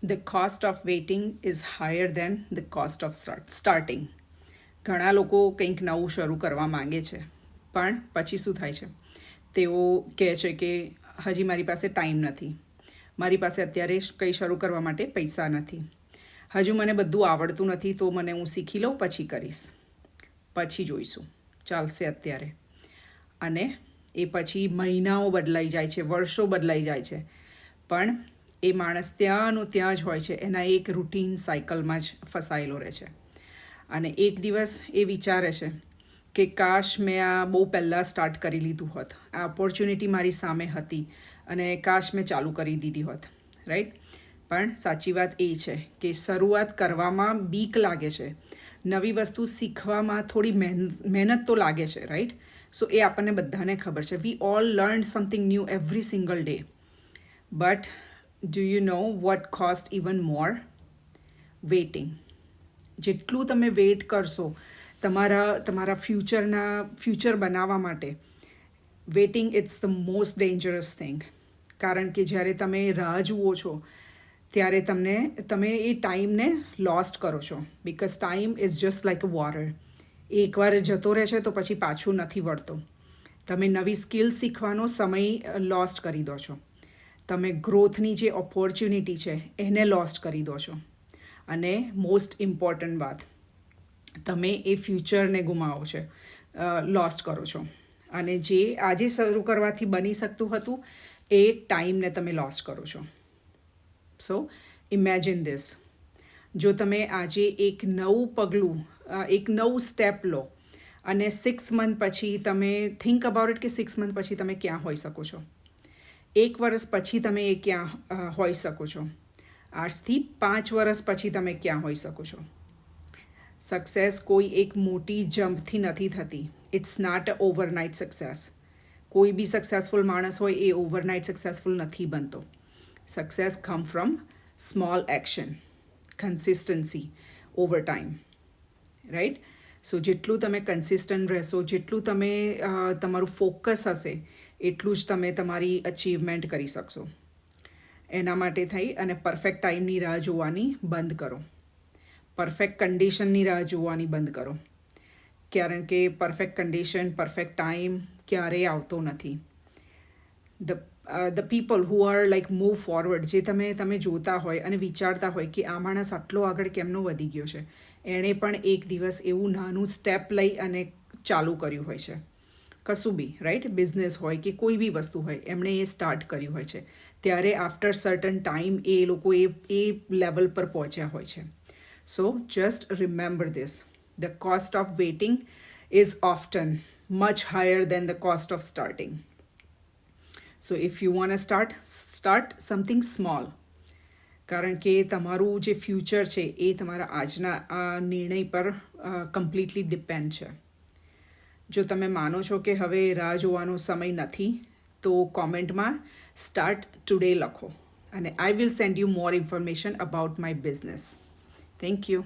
The cost of waiting is higher than the cost of starting. ઘણા લોકો કંઈક નવું શરૂ કરવા માંગે છે, પણ પછી શું થાય છે, તેઓ કહે છે કે હજી મારી પાસે ટાઈમ નથી, મારી પાસે અત્યારે કંઈ શરૂ કરવા માટે પૈસા નથી, હજુ મને બધું આવડતું નથી, તો મને હું શીખી લઉં પછી કરીશ, પછી જોઈશું, ચાલશે અત્યારે. અને એ પછી મહિનાઓ બદલાઈ જાય છે, વર્ષો બદલાઈ જાય છે, પણ એ માણસ ત્યાંનું ત્યાં જ હોય છે, એના એક રૂટીન સાયકલમાં જ ફસાયેલો રહે છે. અને એક દિવસ એ વિચારે છે કે કાશ મેં આ બહુ પહેલાં સ્ટાર્ટ કરી લીધું હોત, આ ઓપોર્ચ્યુનિટી મારી સામે હતી અને કાશ મેં ચાલુ કરી દીધી હોત, રાઈટ. પણ સાચી વાત એ છે કે શરૂઆત કરવામાં બીક લાગે છે, નવી વસ્તુ શીખવામાં થોડી મહેનત તો લાગે છે, રાઈટ. સો એ આપણને બધાને ખબર છે. We all learn something new every single day. But do you know what cost even more? Waiting. જેટલું તમે વેઇટ કરશો તમારા ફ્યુચર બનાવવા માટે, waiting it's the most dangerous thing. કારણ કે જ્યારે તમે રાહ જુઓ છો ત્યારે તમે એ ટાઈમને લોસ્ટ કરો છો. Because time is just like a water. એકવાર જતો રહે છે તો પછી પાછું નથી વળતો. તમે નવી સ્કિલ શીખવાનો સમય લોસ્ટ કરી દો છો, તમે ગ્રોથની જે ઓપોર્ચ્યુનિટી છે એને લોસ્ટ કરી દો છો, અને મોસ્ટ ઇમ્પોર્ટન્ટ વાત, તમે એ ફ્યુચરને ગુમાવો છો, લોસ્ટ કરો છો. અને જે આજે શરૂ કરવાથી બની શકતું હતું એ ટાઈમને તમે લોસ્ટ કરો છો. સો ઇમેજિન ધીસ. જો તમે આજે એક નવું પગલું, એક નવું સ્ટેપ લો અને 6 મંથ પછી તમે થિંક અબાઉટ ઇટ કે 6 મંથ પછી તમે ક્યાં હોઈ શકો છો, 1 વર્ષ પછી તમે એ ક્યાં હોઈ શકો છો, આજથી 5 વર્ષ પછી તમે ક્યાં હોઈ શકો છો. સક્સેસ કોઈ એક મોટી જમ્પથી નથી થતી. It's not a overnight success. કોઈ બી સક્સેસફુલ માણસ હોય એ ઓવરનાઇટ સક્સેસફુલ નથી બનતો. Success come from small action, consistency over time, right. So જેટલું તમે કન્સિસ્ટન્ટ રહેશો, જેટલું તમે તમારું ફોકસ હશે, એટલું જ તમે તમારી અચીવમેન્ટ કરી શકશો. એના માટે થઈ અને પરફેક્ટ ટાઈમની રાહ જોવાની બંધ કરો, પરફેક્ટ કન્ડિશનની રાહ જોવાની બંધ કરો. કારણ કે પરફેક્ટ કન્ડિશન, પરફેક્ટ ટાઈમ ક્યારેય આવતો નથી. The people who are like move forward, જે તમે જોતા હોય અને વિચારતા હોય કે આ માણસ આટલો આગળ કેમનો વધી ગયો છે, એણે પણ એક દિવસ એવું નાનું સ્ટેપ લઈ અને ચાલુ કર્યું હોય છે. કશું બી, રાઈટ, બિઝનેસ હોય કે કોઈ બી વસ્તુ હોય, એમણે એ સ્ટાર્ટ કર્યું હોય છે. ત્યારે આફ્ટર સર્ટન ટાઈમ એ લોકો એ લેવલ પર પહોંચ્યા હોય છે. So just remember this. The cost of waiting is often much higher than the cost of starting. So if you want to start something small. કારણ કે તમારું જે ફ્યુચર છે એ તમારા આજના આ નિર્ણય પર કમ્પ્લીટલી ડિપેન્ડ છે. જો તમે માનો છો કે હવે રાહ જોવાનો સમય નથી, તો કોમેન્ટમાં સ્ટાર્ટ ટુડે લખો, અને I will send you more information about my business. Thank you.